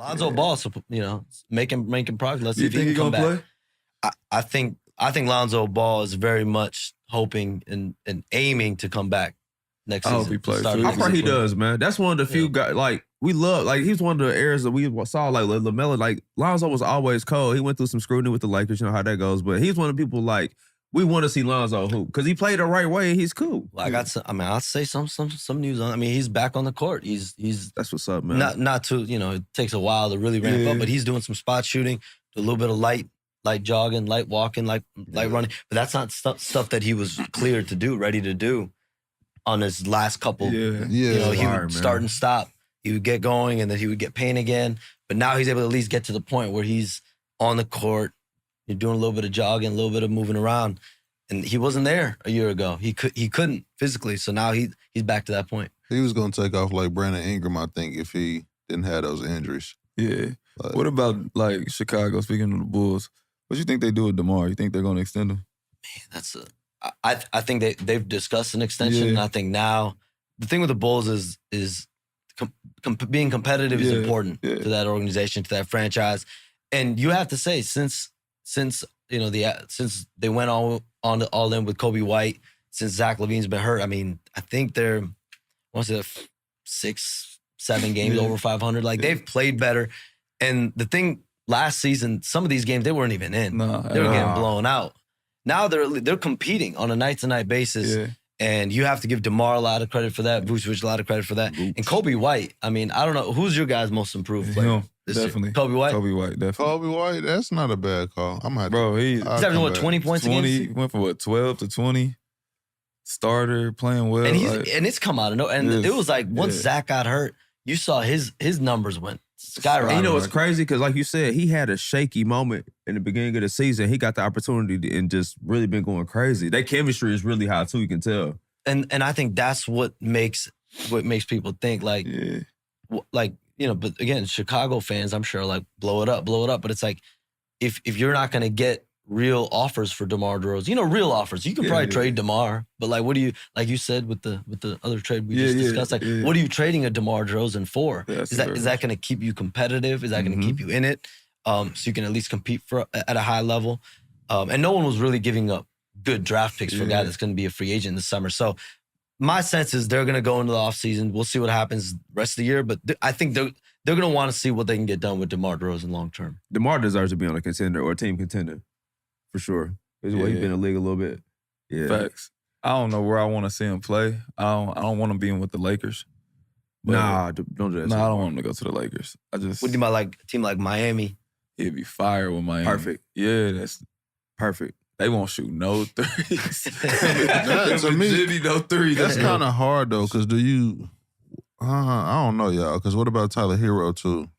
Lonzo Ball, making progress. Let's see if he can come back. Play? I think Lonzo Ball is very much hoping and aiming to come back next season. I hope he plays. I pray he does, man. That's one of the few guys, like, we love, like, he's one of the areas that we saw, like, LaMelo, like, Lonzo was always cold. He went through some scrutiny with the Lakers, you know how that goes, but he's one of the people, like, we want to see Lonzo hoop because he played the right way and he's cool. Well, I'll say some news on. I mean, he's back on the court. He's that's what's up, man. Not to it takes a while to really ramp up, but he's doing some spot shooting, a little bit of light jogging, light walking, light running. But that's not stuff that he was cleared to do, ready to do on his last couple. He would start and stop. He would get going and then he would get pain again. But now he's able to at least get to the point where he's on the court. You're doing a little bit of jogging, a little bit of moving around. And he wasn't there a year ago. He couldn't physically. So now he's back to that point. He was going to take off like Brandon Ingram, I think, if he didn't have those injuries. Yeah. What about, like, Chicago, speaking of the Bulls? What do you think they do with DeMar? You think they're going to extend him? Man, I think they've discussed an extension. And I think now the thing with the Bulls is being competitive is important to that organization, to that franchise. And you have to say, since they went all in with Kobe White, since Zach LaVine's been hurt, I mean, I think they're 6-7 games over 500. Like, they've played better. And the thing, last season, some of these games they weren't even in. They were getting blown out. Now they're competing on a night-to-night basis. And you have to give DeMar a lot of credit for that, Vucevic a lot of credit for that. And Kobe White, I mean, I don't know, who's your guys' most improved player? Definitely. Kobe White? Kobe White, definitely. Kobe White, that's not a bad call. I'm happy. Bro, he's averaging, 20 points a game? He went from, 12 to 20. Starter, playing well. And it's come out of nowhere. And it was like, once Zach got hurt, you saw his numbers went skyrocketing. And you know what's crazy? Because like you said, he had a shaky moment in the beginning of the season. He got the opportunity and just really been going crazy. Their chemistry is really high too, you can tell. And I think that's what makes people think like, but again, Chicago fans, I'm sure, like, blow it up. But it's like, if you're not going to get real offers for DeMar DeRozan, real offers, you could probably trade DeMar. But like, what do you, like you said with the other trade we just discussed, like, what are you trading a DeMar DeRozan for? Is that going to keep you competitive? Is that going to keep you in it? So you can at least compete at a high level. And no one was really giving up good draft picks for a guy that's going to be a free agent this summer. So my sense is they're going to go into the offseason. We'll see what happens the rest of the year. But I think they're going to want to see what they can get done with DeMar DeRozan long term. DeMar deserves to be on a contender or a team contender, for sure. He's been in the league a little bit. Yeah. Facts. I don't know where I want to see him play. I don't want him being with the Lakers. Nah, don't do that. Nah, I don't want him to go to the Lakers. What do you mean by, like, a team like Miami? He'd be fired with Miami. Perfect. Yeah, that's perfect. They won't shoot no threes. To me, no threes. That's kind of hard, though, because I don't know, y'all, because what about Tyler Hero, too?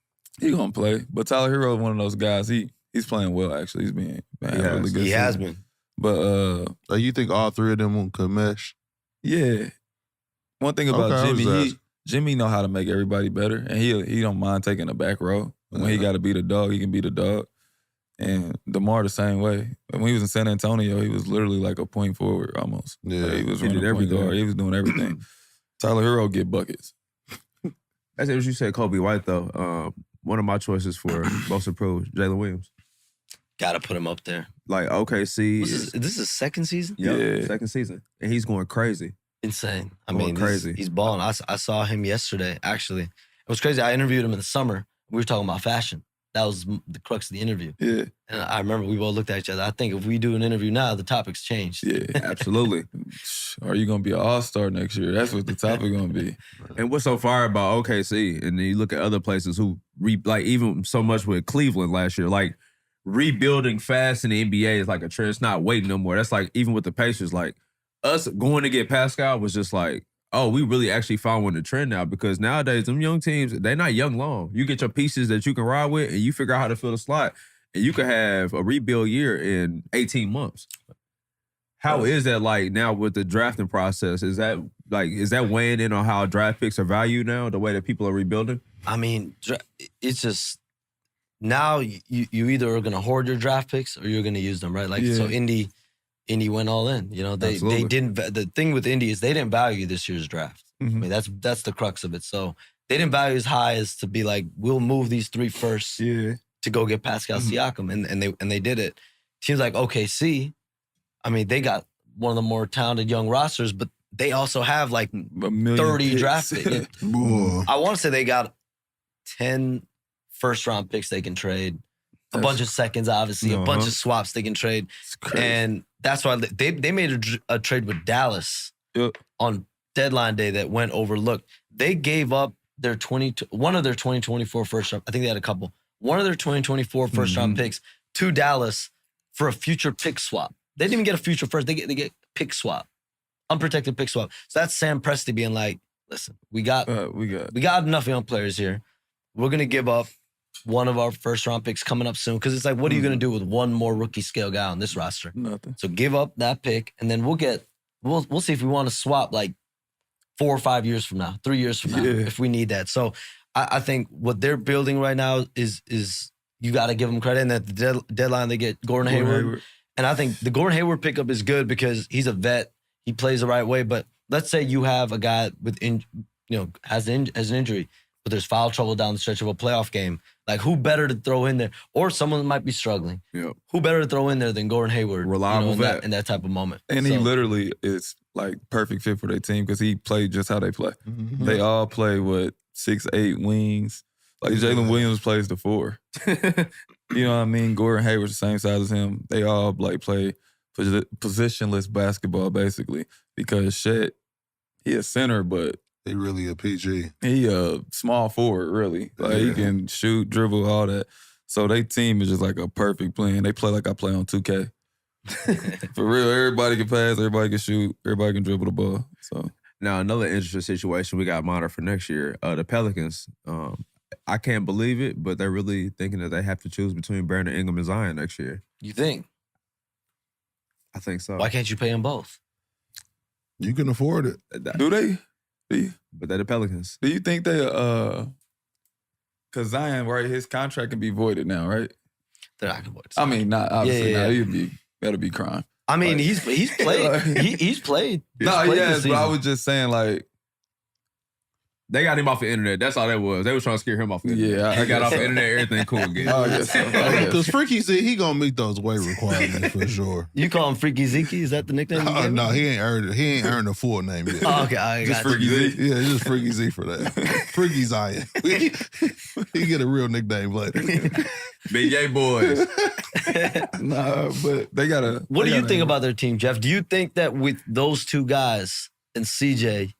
He gonna play, but Tyler Hero is one of those guys. He's playing well, actually. He's been really good. He has been. But you think all three of them could mesh? Yeah. One thing about Jimmy know how to make everybody better, and he don't mind taking a back row. When he got to beat a dog, he can beat a dog. And DeMar the same way. When he was in San Antonio, he was literally like a point forward almost. Yeah, he was running every guard. He was doing everything. Tyler Hero get buckets. That's what you said, Kobe White, though. One of my choices for most improved, Jalen Williams. Gotta put him up there. Like, OKC. This is his second season? Yeah, second season. And he's going crazy. Insane. I Going mean, crazy. He's balling. I saw him yesterday, actually. It was crazy. I interviewed him in the summer. We were talking about fashion. That was the crux of the interview. Yeah. And I remember we both looked at each other. I think if we do an interview now, the topic's changed. Yeah, absolutely. Are you going to be an all-star next year? That's what the topic going to be. And what's so fire about OKC, and then you look at other places who, like even so much with Cleveland last year, like rebuilding fast in the NBA is like a trend. It's not waiting no more. That's like, even with the Pacers, like us going to get Pascal was just like, oh, we really actually following the trend now, because nowadays, them young teams, they're not young long. You get your pieces that you can ride with, and you figure out how to fill the slot, and you can have a rebuild year in 18 months. How is that like now with the drafting process? Is that weighing in on how draft picks are valued now, the way that people are rebuilding? I mean, it's just, now you either are going to hoard your draft picks or you're going to use them, right? Like, so Indy went all in. You know, they didn't. The thing with Indy is they didn't value this year's draft. I mean, that's the crux of it. So they didn't value as high as to be like, we'll move these 3 firsts to go get Pascal Siakam, and they did it. Teams like OKC, I mean, they got one of the more talented young rosters, but they also have like 30 draft picks. I want to say they got 10 first-round picks they can trade, a bunch of seconds, obviously, a bunch of swaps they can trade. And that's why they made a trade with Dallas on deadline day that went overlooked. They gave up one of their 2024 first round. I think they had a couple. One of their 2024 first round picks to Dallas for a future pick swap. They didn't even get a future first. They get pick swap, unprotected pick swap. So that's Sam Presti being like, listen, we got enough young players here. We're gonna give up one of our first round picks coming up soon, because it's like, what are you gonna do with one more rookie scale guy on this roster? Nothing. So give up that pick, and then we'll see if we want to swap like 4 or 5 years from now, 3 years from now, if we need that. So I think what they're building right now is you got to give them credit. And at the deadline, they get Gordon Hayward. And I think the Gordon Hayward pickup is good because he's a vet. He plays the right way. But let's say you have a guy with has an injury, but there's foul trouble down the stretch of a playoff game. Like, who better to throw in there? Or someone might be struggling. Yep. Who better to throw in there than Gordon Hayward? Reliable vet. In that type of moment. And he literally is like perfect fit for their team because he played just how they play. Mm-hmm. They all play with 6'8" wings. Like Jalen Williams plays the 4. You know what I mean? Gordon Hayward's the same size as him. They all like play positionless basketball basically because Shet, he a center, but he really a PG. He a small forward, really. Like he can shoot, dribble, all that. So they team is just like a perfect plan. They play like I play on 2K. For real, everybody can pass, everybody can shoot, everybody can dribble the ball. So now another interesting situation we got monitored for next year. The Pelicans. I can't believe it, but they're really thinking that they have to choose between Brandon Ingram and Zion next year. You think? I think so. Why can't you pay them both? You can afford it. Do they? But they're the Pelicans. Do you think they because Zion, right, his contract can be voided now, right? They're not gonna void. I mean, not obviously not. That'll be crime. I mean, he's played. He's played. But I was just saying, like, they got him off the internet. That's all that was. They was trying to scare him off the internet. Yeah, he got off the internet, everything cool again. Oh, yes. Because Freaky said he gonna meet those weight requirements for sure. You call him Freaky Zeke? Is that the nickname? No, he ain't earned it. He ain't earned the full name yet. Oh, okay, I just got Freaky Zeke. Yeah, just Freaky Z for that. Freaky Zion. He get a real nickname later. Big Yay boys. Nah, but they gotta. What do you think about their team, Jeff? Do you think that with those two guys and CJ,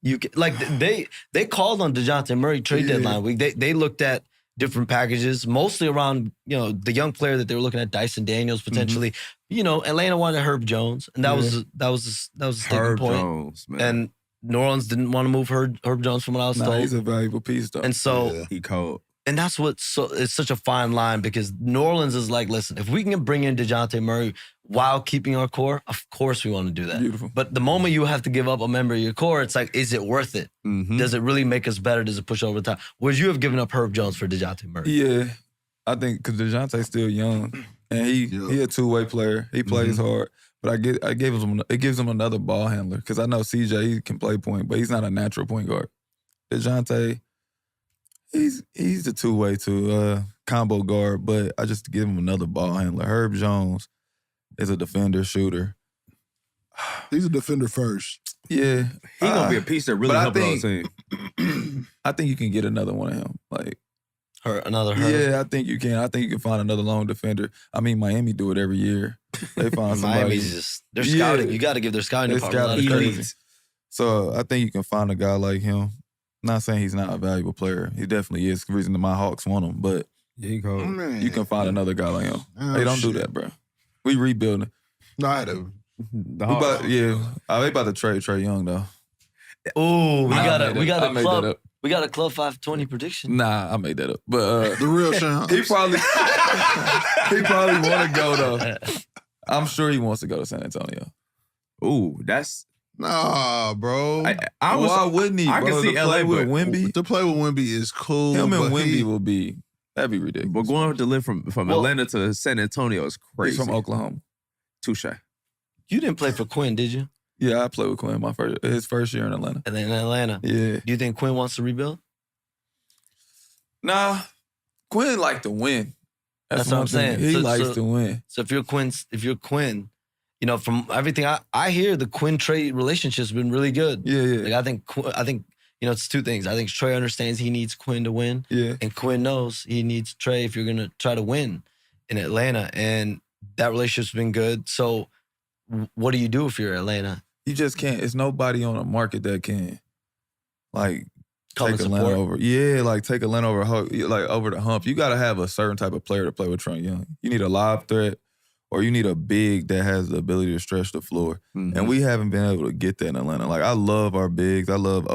you can, like they called on DeJounte Murray trade deadline week. They looked at different packages, mostly around the young player that they were looking at, Dyson Daniels potentially. Atlanta wanted Herb Jones, and that was a sticking point. Jones, man. And New Orleans didn't want to move Herb Jones from what I was told. He's a valuable piece though. And so he cold. And that's it's such a fine line because New Orleans is like, listen, if we can bring in DeJounte Murray while keeping our core, of course we want to do that. Beautiful. But the moment you have to give up a member of your core, it's like, is it worth it? Mm-hmm. Does it really make us better? Does it push over the top? Would you have given up Herb Jones for DeJounte Murray? Yeah, I think because DeJounte's still young and he a two-way player. He plays hard, but it gives him another ball handler because I know CJ he can play point, but he's not a natural point guard. DeJounte. He's the two-way combo guard, but I just give him another ball handler. Herb Jones is a defender, shooter. He's a defender first. Yeah. He's going to be a piece that really helps our team. I think you can get another one of him. Like another Herb? Yeah, I think you can. I think you can find another lone defender. I mean, Miami do it every year. They find somebody. Miami's they're scouting. You got to give their scouting department a lot of credit. So I think you can find a guy like him. Not saying he's not a valuable player. He definitely is. The reason that my Hawks want him, but you can find another guy like him. Hey, don't do that, bro. We rebuilding. No, I had to. They about to trade Trae Young though. Oh, we got a club 520 prediction. Nah, I made that up. But the real Shams. he probably want to go though. I'm sure he wants to go to San Antonio. Ooh, that's. Nah, bro. Why wouldn't he? I can see LA with Wemby. To play with Wemby is cool. Him and Wemby will be. That'd be ridiculous. But going to live from Atlanta to San Antonio is crazy. He's from Oklahoma. Touche. You didn't play for Quinn, did you? Yeah, I played with Quinn his first year in Atlanta. And then in Atlanta. Yeah. Do you think Quinn wants to rebuild? Nah, Quinn like to win. That's what I'm saying. He likes to win. So if you're Quinn, you know, from everything I hear, the Quinn-Trae relationship's been really good. Yeah. Like I think you know, it's two things. I think Trae understands he needs Quinn to win. Yeah. And Quinn knows he needs Trae if you're gonna try to win in Atlanta. And that relationship's been good. So what do you do if you're Atlanta? You just can't. It's nobody on the market that can, like, Come take and Atlanta support? over. Yeah, like take Atlanta over the hump. You got to have a certain type of player to play with Trae Young. You need a live threat, or you need a big that has the ability to stretch the floor. Mm-hmm. And we haven't been able to get that in Atlanta. Like, I love our bigs. I love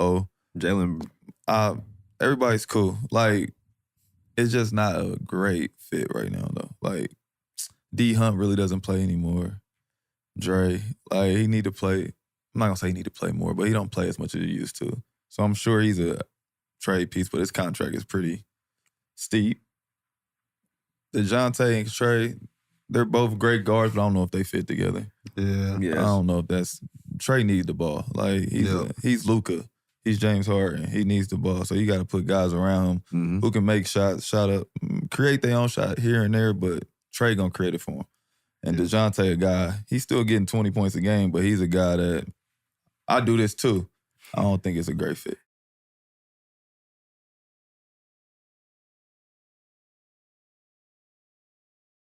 Jalen. Everybody's cool. Like, it's just not a great fit right now, though. Like, D Hunt really doesn't play anymore. Dre, like, he need to play. I'm not gonna say he need to play more, but he don't play as much as he used to. So I'm sure he's a trade piece, but his contract is pretty steep. DeJounte and Trae, they're both great guards, but I don't know if they fit together. Yeah. I don't know if that's Trae needs the ball. Like he's Luka. He's James Harden. He needs the ball. So you got to put guys around him who can make shots, shot up, create their own shot here and there, but Trae gonna create it for him. And DeJounte, a guy, he's still getting 20 points a game, but he's a guy that I do this too. I don't think it's a great fit.